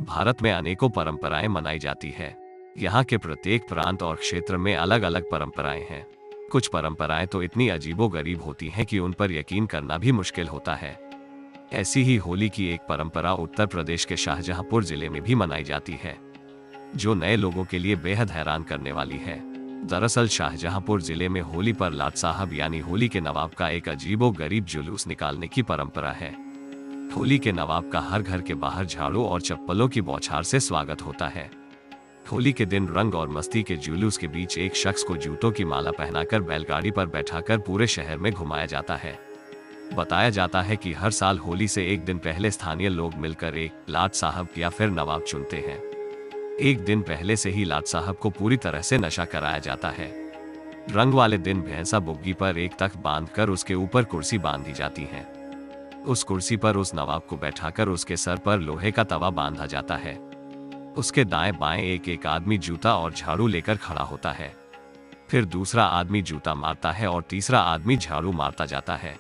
भारत में अनेकों परंपराएं मनाई जाती है। यहाँ के प्रत्येक प्रांत और क्षेत्र में अलग अलग परंपराएं हैं। कुछ परंपराएं तो इतनी अजीबोगरीब होती हैं कि उन पर यकीन करना भी मुश्किल होता है। ऐसी ही होली की एक परंपरा उत्तर प्रदेश के शाहजहांपुर जिले में भी मनाई जाती है, जो नए लोगों के लिए बेहद हैरान करने वाली है। दरअसल शाहजहांपुर जिले में होली पर लाट साहब यानी होली के नवाब का एक अजीबोगरीब जुलूस निकालने की परंपरा है। होली के नवाब का हर घर के बाहर झाड़ू और चप्पलों की बौछार से स्वागत होता है। होली के दिन रंग और मस्ती के जुलूस के बीच एक शख्स को जूतों की माला पहनाकर बैलगाड़ी पर बैठाकर पूरे शहर में घुमाया जाता है। बताया जाता है कि हर साल होली से एक दिन पहले स्थानीय लोग मिलकर एक लाट साहब या फिर नवाब चुनते हैं। एक दिन पहले से ही लाट साहब को पूरी तरह से नशा कराया जाता है। रंग वाले दिन भैंसा बुग्गी पर एक तख्त बांधकर उसके ऊपर कुर्सी बांधी जाती है। उस कुर्सी पर उस नवाब को बैठाकर उसके सर पर लोहे का तवा बांधा जाता है। उसके दाएं बाएं एक एक आदमी जूता और झाड़ू लेकर खड़ा होता है। फिर दूसरा आदमी जूता मारता है और तीसरा आदमी झाड़ू मारता जाता है।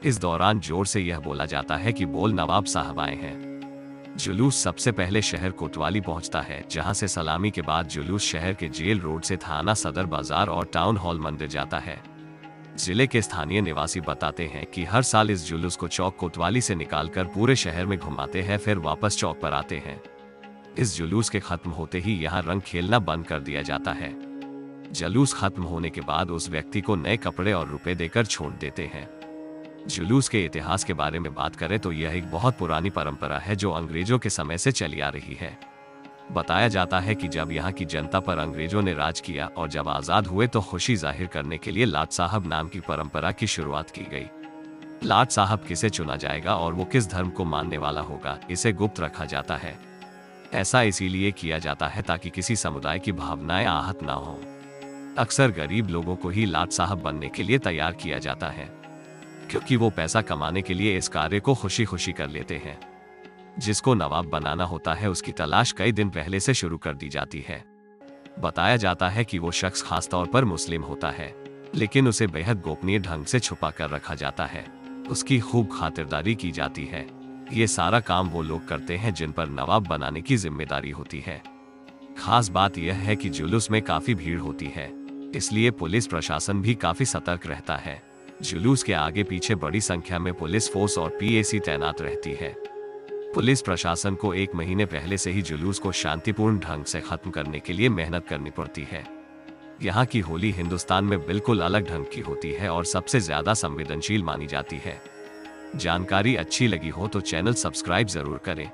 इस दौरान जोर से यह बोला जाता है कि बोल नवाब साहब आए हैं। जुलूस सबसे पहले शहर कोतवाली पहुंचता है, जहां से सलामी के बाद जुलूस शहर के जेल रोड से थाना सदर बाजार और टाउन हॉल मंदिर जाता है। जिले के स्थानीय निवासी बताते हैं कि हर साल इस जुलूस को चौक कोतवाली से निकालकर पूरे शहर में घुमाते हैं, फिर वापस चौक पर आते हैं। इस जुलूस के खत्म होते ही यहाँ रंग खेलना बंद कर दिया जाता है। जुलूस खत्म होने के बाद उस व्यक्ति को नए कपड़े और रुपए देकर छोड़ देते हैं। जुलूस के इतिहास के बारे में बात करें तो यह एक बहुत पुरानी परंपरा है जो अंग्रेजों के समय से चली आ रही है। बताया जाता है कि जब यहाँ की जनता पर अंग्रेजों ने राज किया और जब आजाद हुए तो खुशी जाहिर करने के लिए लाट साहब नाम की परंपरा की शुरुआत की गई। लाट साहब किसे चुना जाएगा और वो किस धर्म को मानने वाला होगा, इसे गुप्त रखा जाता है। ऐसा इसीलिए किया जाता है ताकि किसी समुदाय की भावनाएं आहत ना हो। अक्सर गरीब लोगों को ही लाट साहब बनने के लिए तैयार किया जाता है, क्योंकि वो पैसा कमाने के लिए इस कार्य को खुशी खुशी कर लेते हैं। जिसको नवाब बनाना होता है उसकी तलाश कई दिन पहले से शुरू कर दी जाती है। बताया जाता है कि वो शख्स खास तौर पर मुस्लिम होता है, लेकिन उसे बेहद गोपनीय ढंग से छुपा कर रखा जाता है। उसकी खूब खातिरदारी की जाती है। ये सारा काम वो लोग करते हैं जिन पर नवाब बनाने की जिम्मेदारी होती है। खास बात यह है कि जुलूस में काफी भीड़ होती है, इसलिए पुलिस प्रशासन भी काफी सतर्क रहता है। जुलूस के आगे पीछे बड़ी संख्या में पुलिस फोर्स और पीएसी तैनात रहती है। पुलिस प्रशासन को एक महीने पहले से ही जुलूस को शांतिपूर्ण ढंग से खत्म करने के लिए मेहनत करनी पड़ती है। यहाँ की होली हिंदुस्तान में बिल्कुल अलग ढंग की होती है और सबसे ज्यादा संवेदनशील मानी जाती है। जानकारी अच्छी लगी हो तो चैनल सब्सक्राइब जरूर करें।